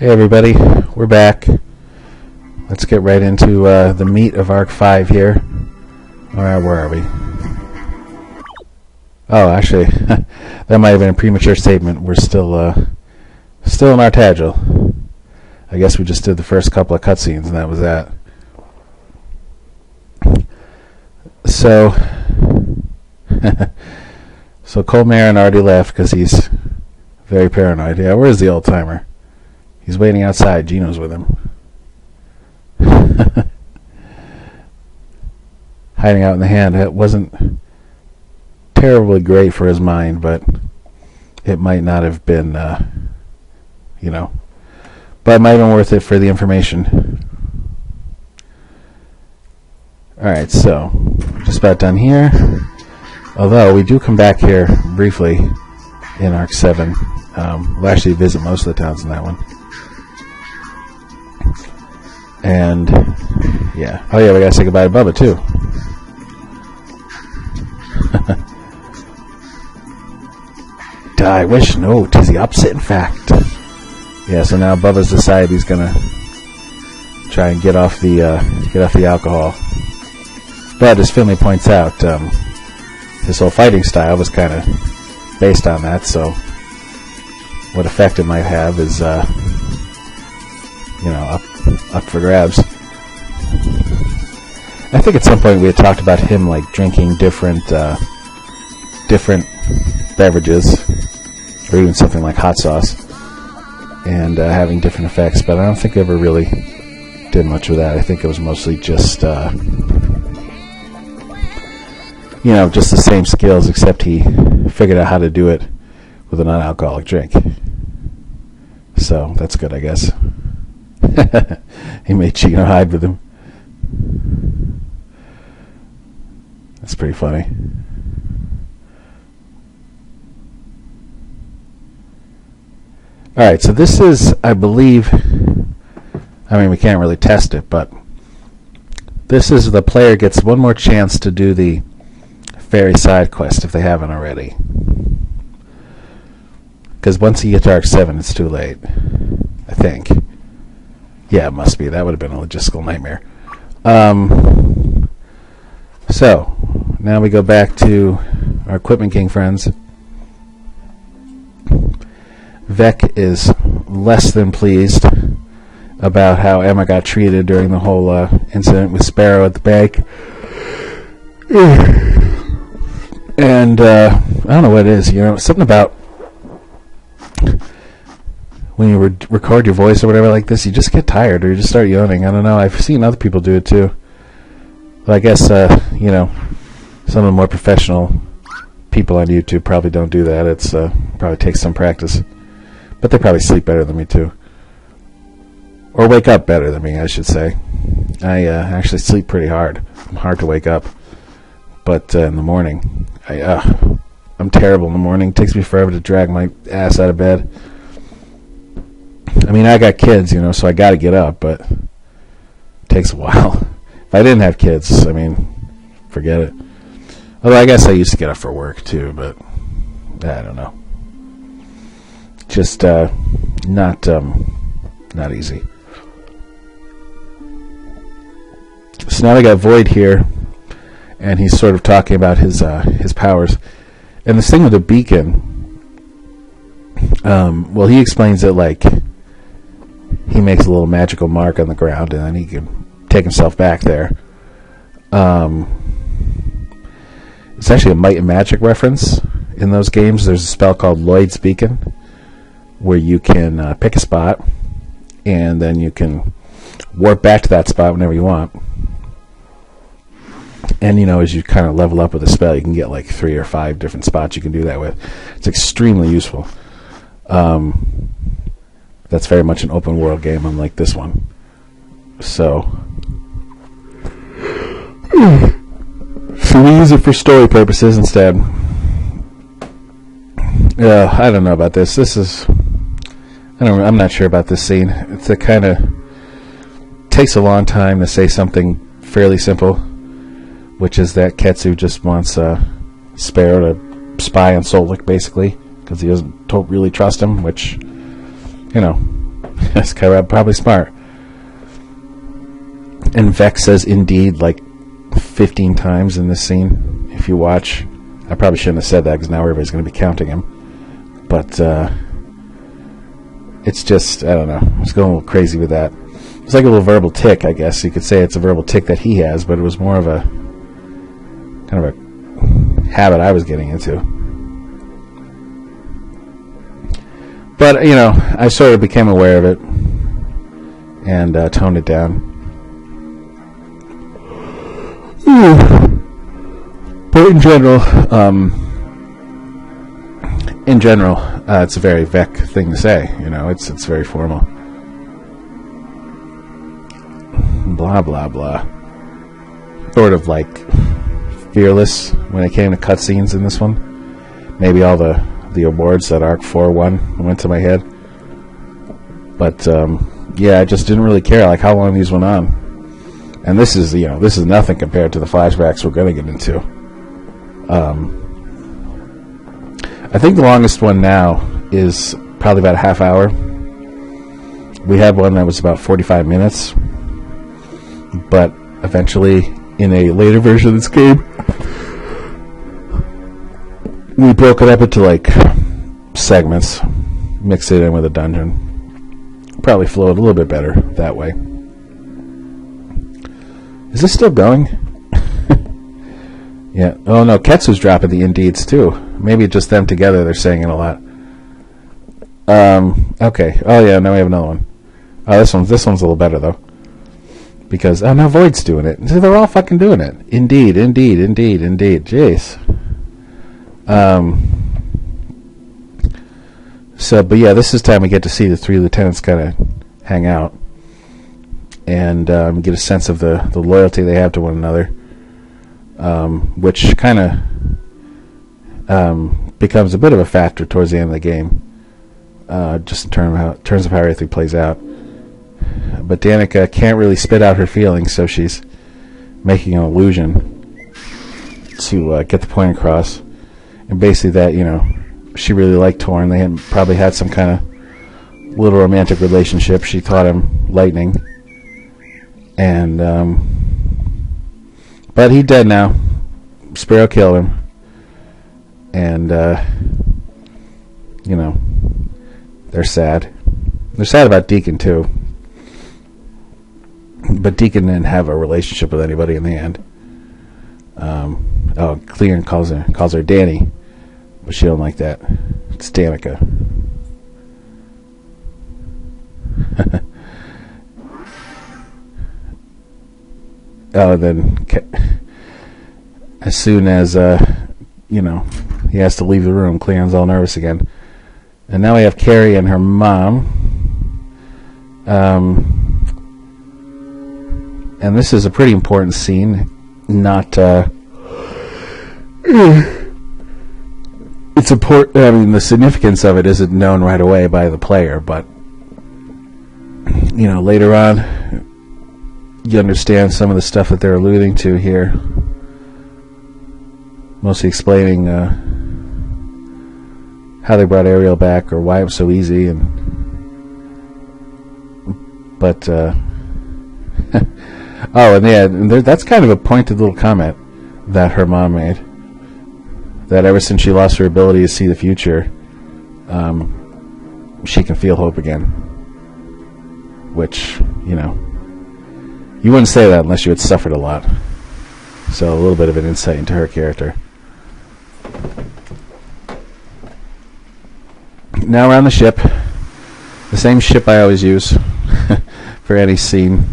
Hey everybody, we're back. Let's get right into the meat of Arc 5 here. Alright, where are we? Oh, actually, that might have been a premature statement. We're still in Artagil. I guess we just did the first couple of cutscenes and that was that. So, so Colmarin already left because he's very paranoid. Yeah, where's the old timer? He's waiting outside. Gino's with him. Hiding out in the hand. It wasn't terribly great for his mind, but it might not have been, but it might have been worth it for the information. Alright, so, just about done here. Although, we do come back here briefly in Arc 7. We'll actually visit most of the towns in that one. And, yeah. Oh, yeah, we gotta say goodbye to Bubba, too. I wish, no, 'tis the opposite, in fact. Yeah, so now Bubba's decided he's gonna try and get off the alcohol. But, as Finley points out, his whole fighting style was kind of based on that, so what effect it might have is, up for grabs. I think at some point we had talked about him like drinking different beverages, or even something like hot sauce, and having different effects. But I don't think I ever really did much of that. I think it was mostly just just the same skills, except he figured out how to do it with a non-alcoholic drink. So that's good, I guess. He made Chino hide with him. That's pretty funny. Alright, so this is, I believe, we can't really test it, but this is the player gets one more chance to do the fairy side quest if they haven't already. Because once you get to Arc 7, it's too late. I think. Yeah, it must be. That would have been a logistical nightmare. So, now we go back to our Equipment King friends. Beck is less than pleased about how Emma got treated during the whole incident with Sparrow at the bank. And, I don't know what it is, something about when you record your voice or whatever like this, you just get tired or you just start yawning. I don't know. I've seen other people do it too. But I guess, some of the more professional people on YouTube probably don't do that. It's probably takes some practice. But they probably sleep better than me too. Or wake up better than me, I should say. I actually sleep pretty hard. I'm hard to wake up. But in the morning, I'm terrible in the morning. It takes me forever to drag my ass out of bed. I got kids, so I got to get up, but it takes a while. If I didn't have kids, forget it. Although I guess I used to get up for work too, but I don't know. Just not easy. So now we got Void here, and he's sort of talking about his powers. And this thing with the beacon, he explains it like he makes a little magical mark on the ground and then he can take himself back there. It's actually a Might and Magic reference. In those games, there's a spell called Lloyd's Beacon where you can pick a spot and then you can warp back to that spot whenever you want. And, as you kind of level up with a spell, you can get like 3 or 5 different spots you can do that with. It's extremely useful. That's very much an open world game, unlike this one. So we use it for story purposes instead. I don't know about this. I'm not sure about this scene. It's a kind of takes a long time to say something fairly simple, which is that Ketsu just wants Sparrow to spy on Solik, basically, because he doesn't really trust him, which, That's kind of probably smart. And Beck says indeed like 15 times in this scene. If you watch, I probably shouldn't have said that because now everybody's going to be counting him. But it's just, I don't know. I was going a little crazy with that. It's like a little verbal tick, I guess. You could say it's a verbal tick that he has, but it was more of a kind of a habit I was getting into. But, you know, I sort of became aware of it and toned it down. But in general, it's a very Beck thing to say. You know, it's very formal. Blah blah blah. Sort of like fearless when it came to cutscenes in this one. Maybe all the awards that Arc 4 won went to my head. But yeah, I just didn't really care like how long these went on. And this is nothing compared to the flashbacks we're going to get into. I think the longest one now is probably about a half hour. We had one that was about 45 minutes. But eventually, in a later version of this game, we broke it up into like segments, mixed it in with a dungeon. Probably flowed a little bit better that way. Is this still going? Yeah. Oh no, Ketsu's dropping the indeeds too. Maybe just them together. They're saying it a lot. Okay. Oh yeah. Now we have another one. Oh, this one's a little better though. Because now Void's doing it. They're all fucking doing it. Indeed. Jeez. So, but yeah, this is time we get to see the three lieutenants kind of hang out and get a sense of the loyalty they have to one another, which kind of becomes a bit of a factor towards the end of the game, just in terms of how everything plays out. But Danica can't really spit out her feelings, so she's making an illusion to get the point across. And basically that, you know, she really liked Torn. They probably had some kind of little romantic relationship. She taught him lightning. And, but he's dead now. Sparrow killed him. And, you know, they're sad. They're sad about Deacon, too. But Deacon didn't have a relationship with anybody in the end. Cleon calls her Danny, but she don't like that. It's Danica. Then as soon as you know, he has to leave the room, Cleon's all nervous again. And now we have Carrie and her mom. And this is a pretty important scene. Not, it's important. I mean, the significance of it isn't known right away by the player, but you know, later on, you understand some of the stuff that they're alluding to here. Mostly explaining how they brought Ariel back or why it was so easy, but. Oh, and yeah, that's kind of a pointed little comment that her mom made. That ever since she lost her ability to see the future, she can feel hope again. Which, you know, you wouldn't say that unless you had suffered a lot. So a little bit of an insight into her character. Now we're on the ship. The same ship I always use for any scene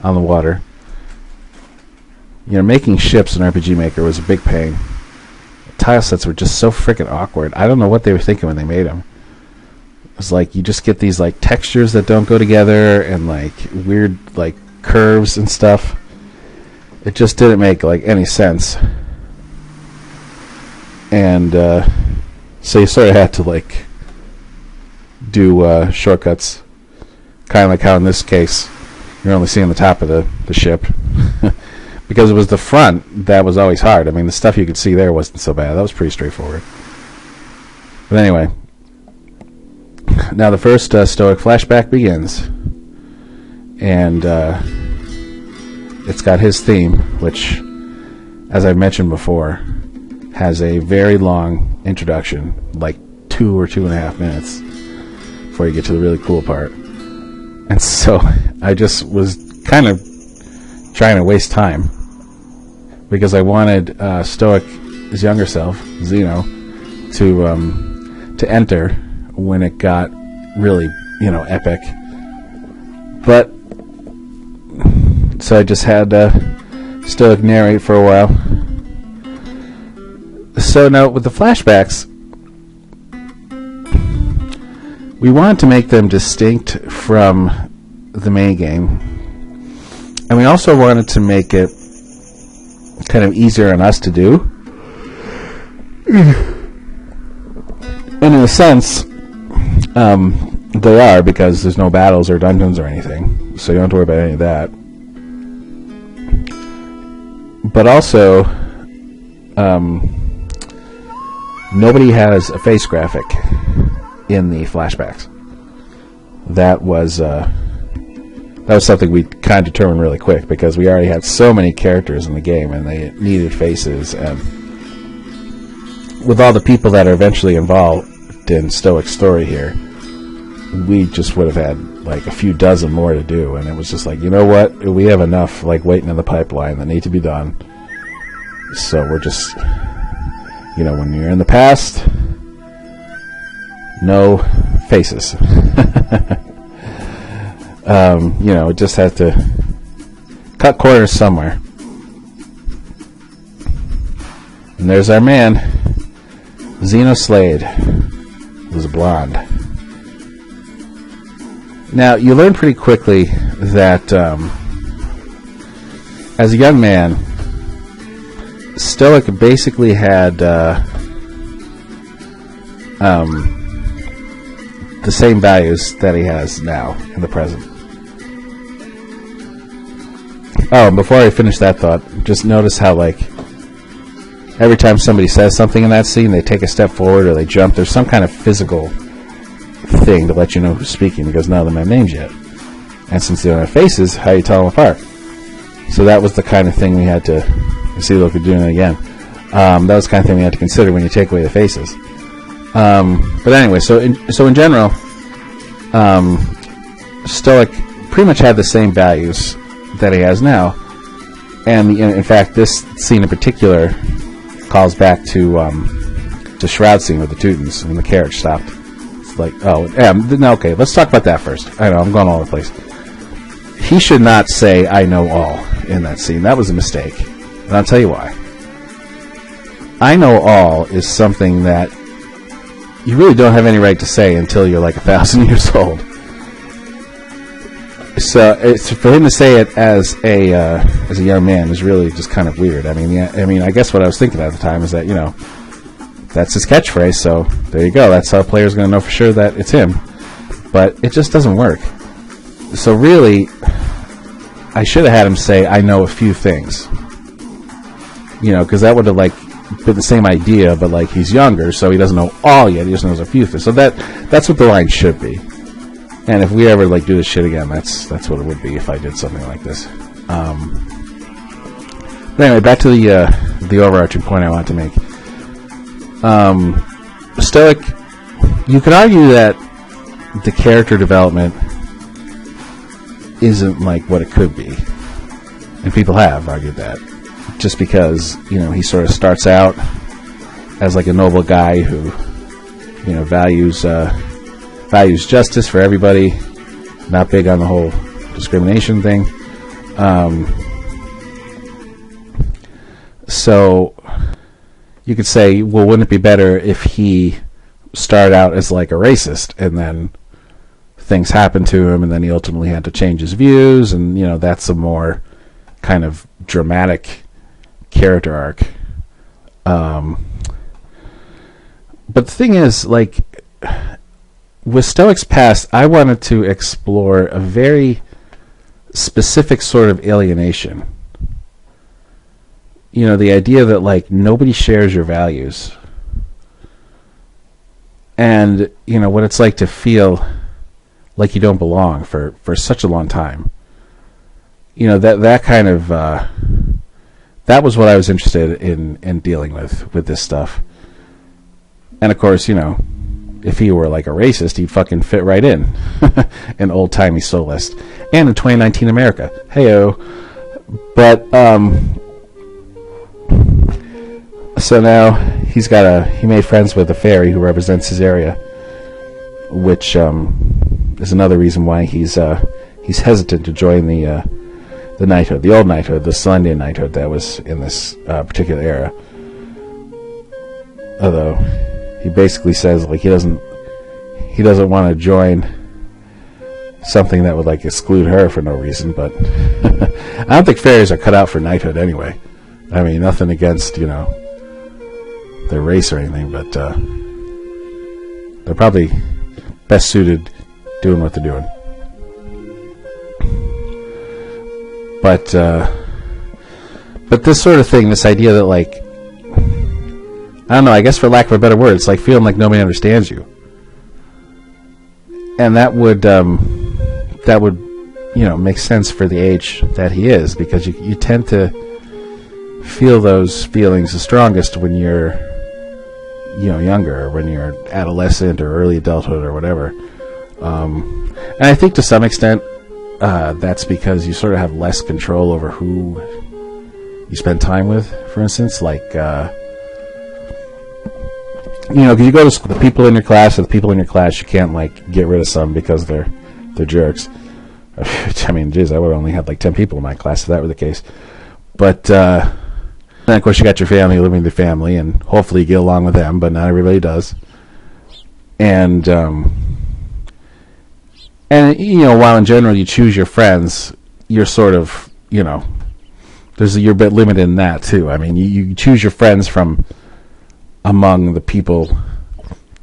on the water. You know, making ships in RPG Maker was a big pain. Tile sets were just so freaking awkward. I don't know what they were thinking when they made them. It was like you just get these like textures that don't go together and like weird like curves and stuff. It just didn't make like any sense. And so you sort of had to like do shortcuts, kind of like how in this case you're only seeing the top of the ship. Because it was the front that was always hard. I mean, the stuff you could see there wasn't so bad. That was pretty straightforward. But anyway, Now the first Stoic flashback begins, and it's got his theme, which, as I've mentioned before, has a very long introduction, like 2 or 2.5 minutes before you get to the really cool part. And so I just was kind of trying to waste time because I wanted Stoic's younger self, Zeno, to enter when it got really, epic. But so I just had Stoic narrate for a while. So now with the flashbacks, we wanted to make them distinct from the main game, and we also wanted to make it kind of easier on us to do. And in a sense, they are, because there's no battles or dungeons or anything, so you don't have to worry about any of that. But also, nobody has a face graphic in the flashbacks. That was something we kind of determined really quick, because we already had so many characters in the game and they needed faces, and with all the people that are eventually involved in Stoic's story here, we just would have had like a few dozen more to do, and it was just like, you know what, we have enough like waiting in the pipeline that need to be done, so we're just, when you're in the past, no faces. It just had to cut corners somewhere. And there's our man, Zeno Slade, who's a blonde. Now, you learn pretty quickly that as a young man, Stoic basically had the same values that he has now in the present. Oh, and before I finish that thought, just notice how, like, every time somebody says something in that scene, they take a step forward or they jump. There's some kind of physical thing to let you know who's speaking, because none of them have names yet. And since they don't have faces, how do you tell them apart? So that was the kind of thing we had to... See, look, we're doing it again. That was the kind of thing we had to consider when you take away the faces. But anyway, so in general, Stoic pretty much had the same values that he has now, and in fact, this scene in particular calls back to the Shroud scene with the Teutons when the carriage stopped. It's like, okay, let's talk about that first. I know I'm going all over the place. He should not say "I know all" in that scene. That was a mistake, and I'll tell you why. "I know all" is something that you really don't have any right to say until you're like 1,000 years old. So it's, for him to say it as a young man is really just kind of weird. I mean, I guess what I was thinking at the time is that, that's his catchphrase, so there you go. That's how a player's going to know for sure that it's him. But it just doesn't work. So really, I should have had him say, "I know a few things." Because that would have been the same idea, but he's younger, so he doesn't know all yet. He just knows a few things. So that's what the line should be. And if we ever do this shit again, that's what it would be if I did something like this. But anyway, back to the overarching point I wanted to make. Stoic, you could argue that the character development isn't what it could be, and people have argued that, just because he sort of starts out as a noble guy who values justice for everybody, not big on the whole discrimination thing. So you could say, well, wouldn't it be better if he started out as a racist, and then things happened to him, and then he ultimately had to change his views, and that's a more kind of dramatic character arc. But the thing is, with Stoic's past, I wanted to explore a very specific sort of alienation. The idea that nobody shares your values. And, you know, what it's like to feel like you don't belong for such a long time. You know, that kind of, that was what I was interested in dealing with this stuff. And of course, you know, if he were like a racist, he'd fucking fit right in. An old-timey soloist. And in 2019 America. Hey-o. But, so now he made friends with a fairy who represents his area, which is another reason why he's hesitant to join the knighthood, the old knighthood, the Celandian knighthood that was in this particular era. Although he basically says like he doesn't want to join something that would like exclude her for no reason. But I don't think fairies are cut out for knighthood anyway. I mean, nothing against, you know, their race or anything, but they're probably best suited doing what they're doing. But this sort of thing, this idea that, like, I don't know, I guess for lack of a better word, it's like feeling like nobody understands you. And that would, you know, make sense for the age that he is, because you tend to feel those feelings the strongest when you're, you know, younger, or when you're adolescent or early adulthood or whatever. And I think to some extent that's because you sort of have less control over who you spend time with, for instance. Like, you know, because you go to the people in your class, or the people in your class, you can't, like, get rid of some because they're jerks. I mean, geez, I would only have, like, 10 people in my class if that were the case. But, then, of course, you got your family, living with your family, and hopefully you get along with them, but not everybody does. And, you know, while in general you choose your friends, you're sort of, you know, you're a bit limited in that, too. I mean, you choose your friends from among the people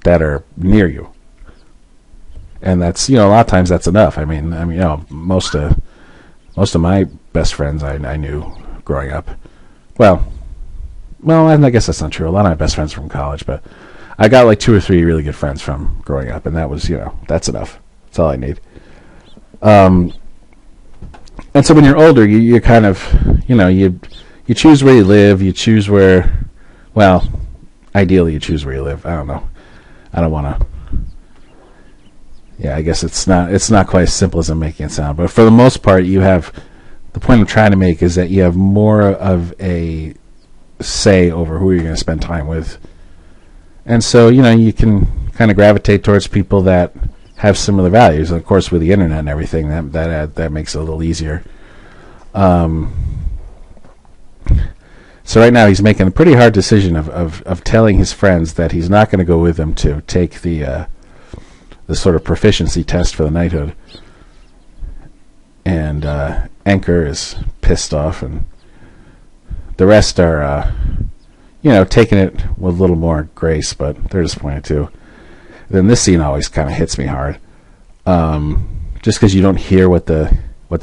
that are near you. And that's, you know, a lot of times that's enough. I mean, you know, most of my best friends I knew growing up. Well, I guess that's not true. A lot of my best friends from college, but I got like 2 or 3 really good friends from growing up, and that was, you know, that's enough. That's all I need. And so when you're older, you kind of, you know, you choose where you live. You choose where, well, ideally you choose where you live. I don't know. I don't want to. Yeah, I guess it's not quite as simple as I'm making it sound. But for the most part, you have, the point I'm trying to make is that you have more of a say over who you're going to spend time with. And so, you know, you can kind of gravitate towards people that have similar values. And of course, with the internet and everything, that makes it a little easier. So right now he's making a pretty hard decision of telling his friends that he's not going to go with them to take the sort of proficiency test for the knighthood. And Anchor is pissed off, and the rest are, you know, taking it with a little more grace, but they're disappointed too. Then this scene always kind of hits me hard, just because you don't hear what the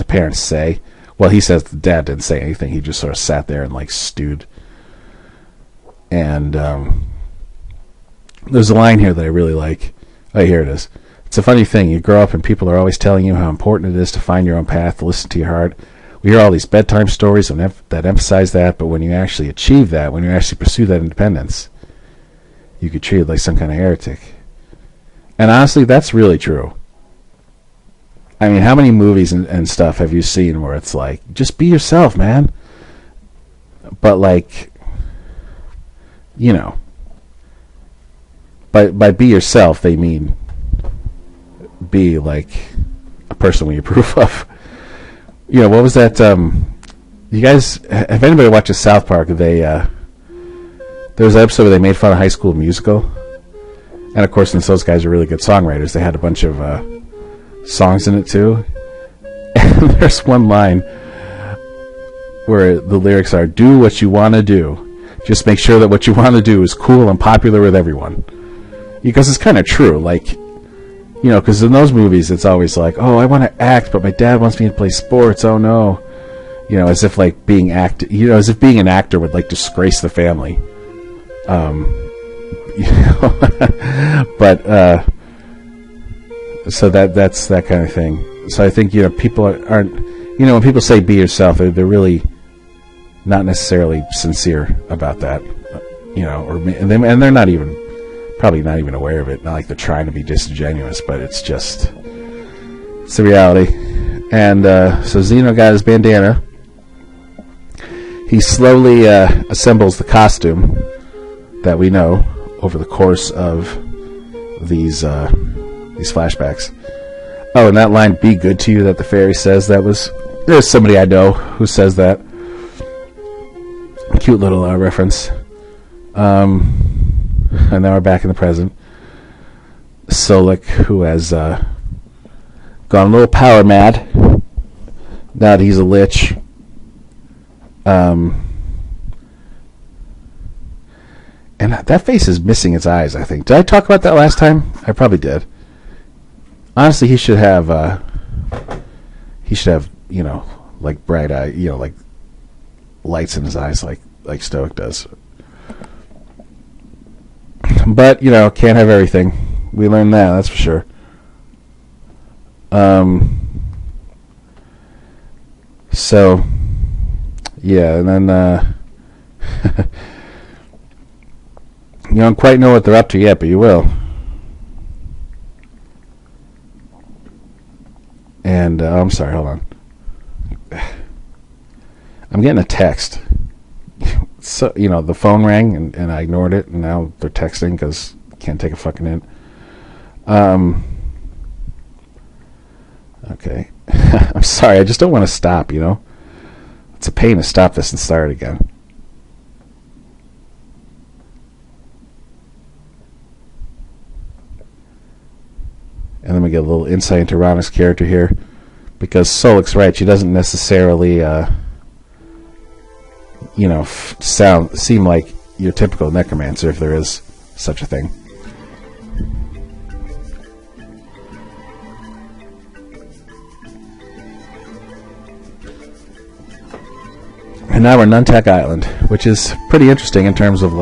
parents say. Well, he says the dad didn't say anything. He just sort of sat there and like stewed. And there's a line here that I really like. Oh, here it is. It's a funny thing. You grow up and people are always telling you how important it is to find your own path, to listen to your heart. We hear all these bedtime stories that emphasize that, but when you actually achieve that, when you actually pursue that independence, you get treated like some kind of heretic. And honestly, that's really true. I mean, how many movies and stuff have you seen where it's like, just be yourself, man? But like, you know, by be yourself, they mean be like a person we approve of. You know, what was that? You guys, have anybody watched South Park? There was an episode where they made fun of High School Musical. And of course, since those guys are really good songwriters, they had a bunch of songs in it too. And there's one line where the lyrics are, "Do what you want to do. Just make sure that what you want to do is cool and popular with everyone." Because it's kind of true. Like, you know, because in those movies, it's always like, oh, I want to act, but my dad wants me to play sports. Oh no. You know, as if like being an actor would like disgrace the family. But so that's that kind of thing. So I think people aren't when people say be yourself, they're really not necessarily sincere about that, and they're not even probably not even aware of it. Not like they're trying to be disingenuous, but it's the reality. And so Zeno got his bandana. He slowly assembles the costume that we know over the course of these flashbacks. Oh, and that line, "Be good to you," that the fairy says, there's somebody I know who says that. Cute little reference. And now we're back in the present. Stoic, who has gone a little power mad now that he's a lich. And that face is missing its eyes, I think. Did I talk about that last time? I probably did. Honestly, he should have like bright eye, like lights in his eyes like Stoic does. But, can't have everything. We learned that's for sure. So, yeah, and then, you don't quite know what they're up to yet, but you will. And, I'm sorry, hold on. I'm getting a text. So, the phone rang, and I ignored it, and now they're texting because I can't take a fucking hint. Okay. I'm sorry, I just don't want to stop, It's a pain to stop this and start again. And then we get a little insight into Rana's character here, because Stoic's right, she doesn't necessarily seem like your typical necromancer, if there is such a thing. And now we're NonTech Island, which is pretty interesting in terms of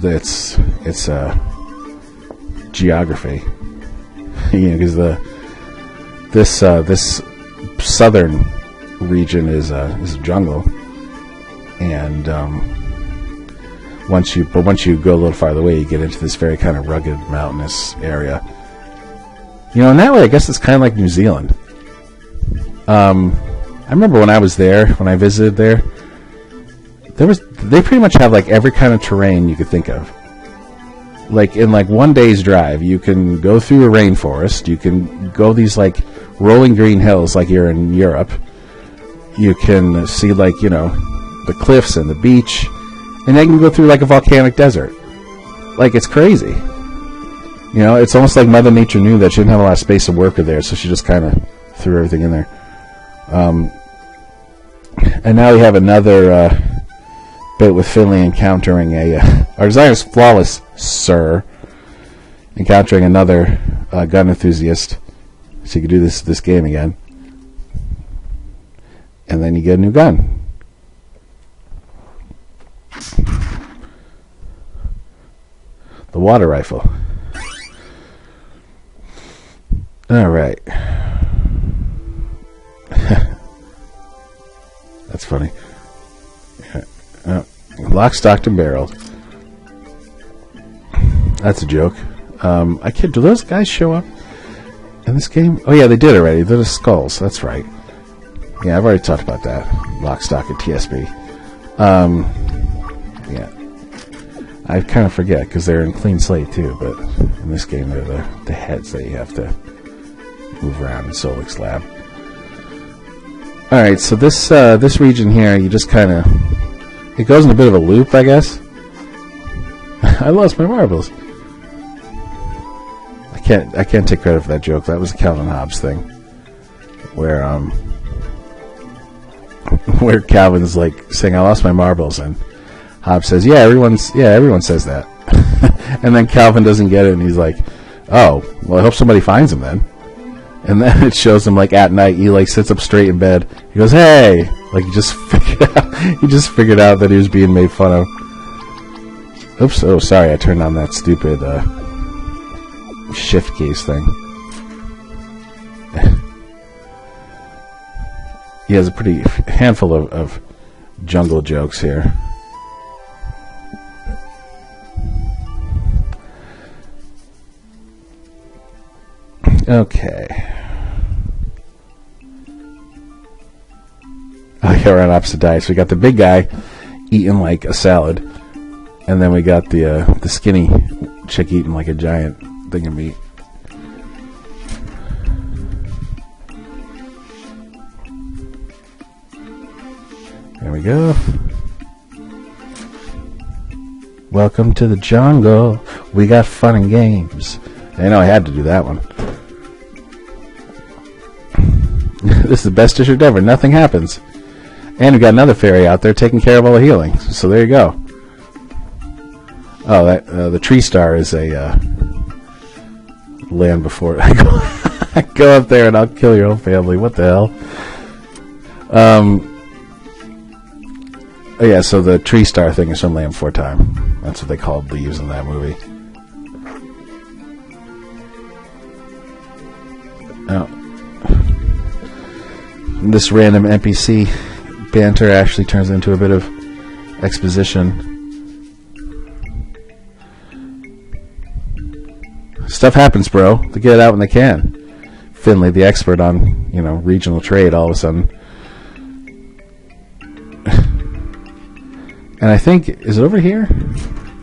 it's geography. Because this southern region is a jungle, and once you go a little farther away, you get into this very kind of rugged, mountainous area. In that way, I guess it's kind of like New Zealand. I remember when I was there, when I visited there, they pretty much have every kind of terrain you could think of. In 1 day's drive, you can go through a rainforest, you can go these rolling green hills like you're in Europe. You can see the cliffs and the beach, and then you can go through a volcanic desert. It's crazy. It's almost like Mother Nature knew that she didn't have a lot of space to work with there, so she just kind of threw everything in there. And now we have another bit with Finley encountering our design is flawless, sir. Encountering another gun enthusiast, so you can do this game again. And then you get a new gun. The water rifle. Alright. That's funny. Lock, stocked, and barreled. That's a joke. I can't. Do those guys show up in this game? Oh yeah, they did already. They're the skulls. That's right. Yeah, I've already talked about that. Lock, stock, and TSB. Yeah. I kind of forget because they're in clean slate too. But in this game, they're the heads that you have to move around in Stoic's lab. All right, so this region here, you just kind of it goes in a bit of a loop, I guess. I lost my marbles. I can't take credit for that joke. That was a Calvin Hobbes thing, where Calvin's saying I lost my marbles, and Hobbes says, everyone says that, and then Calvin doesn't get it, and he's like, oh, well, I hope somebody finds them then. And then it shows him like at night. He like sits up straight in bed. He goes, "Hey!" Like he just figured out that he was being made fun of. Oops! Oh, sorry. I turned on that stupid shift keys thing. He has a pretty handful of jungle jokes here. Okay. Oh yeah, we're on opposite diets. We got the big guy eating like a salad, and then we got the skinny chick eating like a giant thing of meat. There we go. Welcome to the jungle. We got fun and games. I know I had to do that one. This is the best district ever. Nothing happens. And we got another fairy out there taking care of all the healing. So there you go. Oh, that the tree star is a land before I go up there and I'll kill your whole family. What the hell? Oh yeah, so the tree star thing is from Land Before Time. That's what they called leaves in that movie. Oh. This random NPC banter actually turns into a bit of exposition. Stuff happens, bro. They get it out when they can. Finley, the expert on, regional trade, all of a sudden. And I think, is it over here?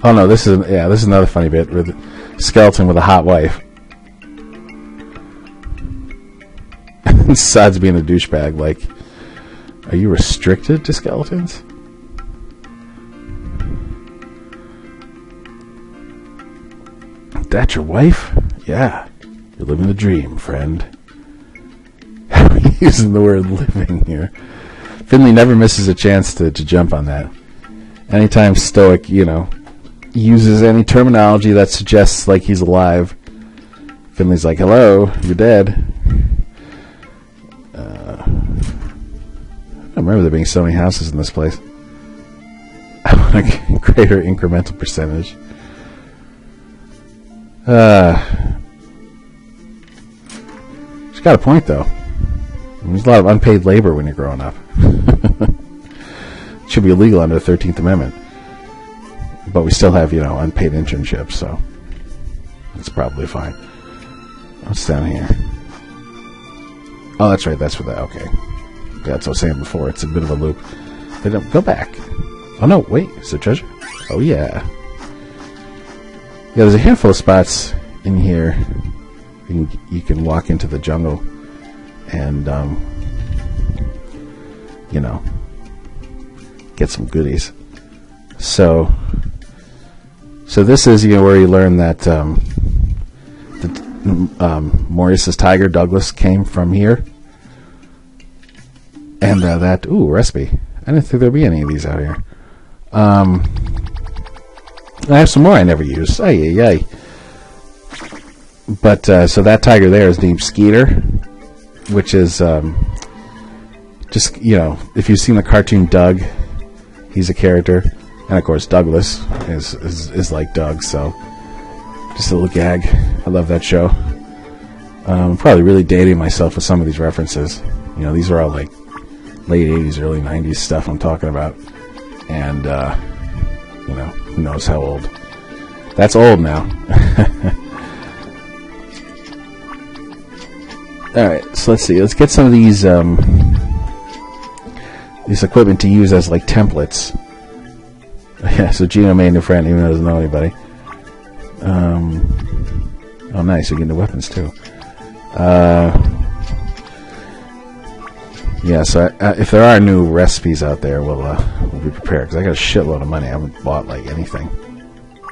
Oh no, this is another funny bit with skeleton with a hot wife. Besides being a douchebag, like, are you restricted to skeletons? That's your wife? Yeah. You're living the dream, friend. Using the word living here. Finley never misses a chance to jump on that. Anytime Stoic, uses any terminology that suggests like he's alive, Finley's like, "Hello, you're dead." I remember there being so many houses in this place. I want a greater incremental percentage. She's got a point, though. There's a lot of unpaid labor when you're growing up. It should be illegal under the 13th Amendment. But we still have, unpaid internships, so it's probably fine. What's down here? Oh, that's right. That's for that. Okay. That's what I was saying before. It's a bit of a loop. They don't go back. Oh, no. Wait. Is there treasure? Oh, yeah. Yeah, there's a handful of spots in here. You can walk into the jungle and, get some goodies. So this is, where you learn that Maurice's tiger, Douglas, came from here. And recipe. I didn't think there'd be any of these out here. I have some more I never used. Ay. But, so that tiger there is named Skeeter, which is, just, if you've seen the cartoon Doug, he's a character. And, of course, Douglas is like Doug, so just a little gag. I love that show. I'm probably really dating myself with some of these references. These are all, like, late 80s, early 90s stuff I'm talking about. And, who knows how old. That's old now. Alright, so let's see. Let's get some of these equipment to use as, like, templates. Yeah, so Gino made a new friend, even though he doesn't know anybody. Oh, nice. You get into weapons, too. Yeah, so if there are new recipes out there, we'll be prepared, because I got a shitload of money. I haven't bought, like, anything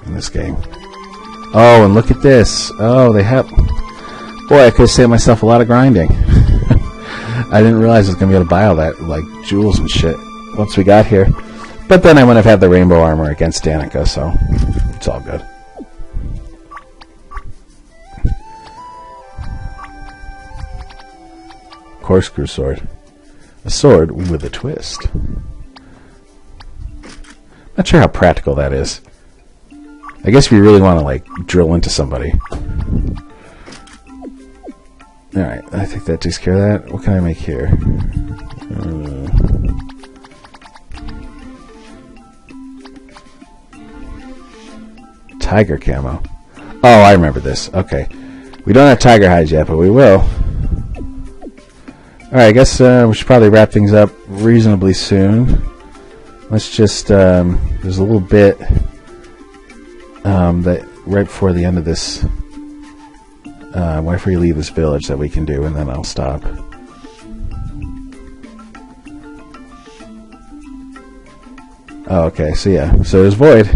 in this game. Oh, and look at this. Oh, they have... Boy, I could have saved myself a lot of grinding. I didn't realize I was going to be able to buy all that, like, jewels and shit once we got here. But then I wouldn't have had the rainbow armor against Danica, so it's all good. corkscrew sword. A sword with a twist. Not sure how practical that is. I guess if you really want to, like, drill into somebody. Alright, I think that takes care of that. What can I make here? Tiger camo. Oh, I remember this. Okay. We don't have tiger hides yet, but we will. Alright, I guess we should probably wrap things up reasonably soon. Let's just... there's a little bit that right before the end of this... right before you leave this village that we can do, and then I'll stop. Oh, okay, so yeah. So there's Void.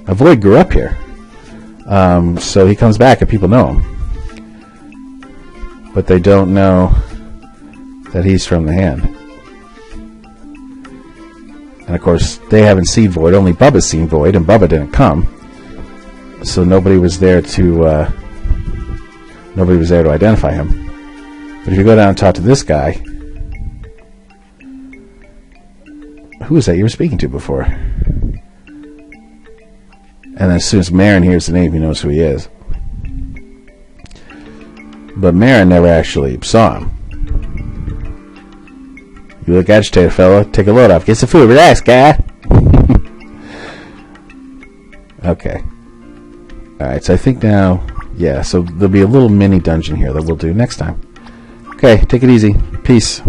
Now, Void grew up here. So he comes back and people know him. But they don't know that he's from the hand. And of course, they haven't seen Void. Only Bubba's seen Void, and Bubba didn't come. So nobody was there to identify him. But if you go down and talk to this guy, who was that you were speaking to before? And then as soon as Marin hears the name, he knows who he is. But Marin never actually saw him. You look agitated, fella. Take a load off. Get some food. Relax, guy. Okay. Alright, so I think now... Yeah, so there'll be a little mini dungeon here that we'll do next time. Okay, take it easy. Peace.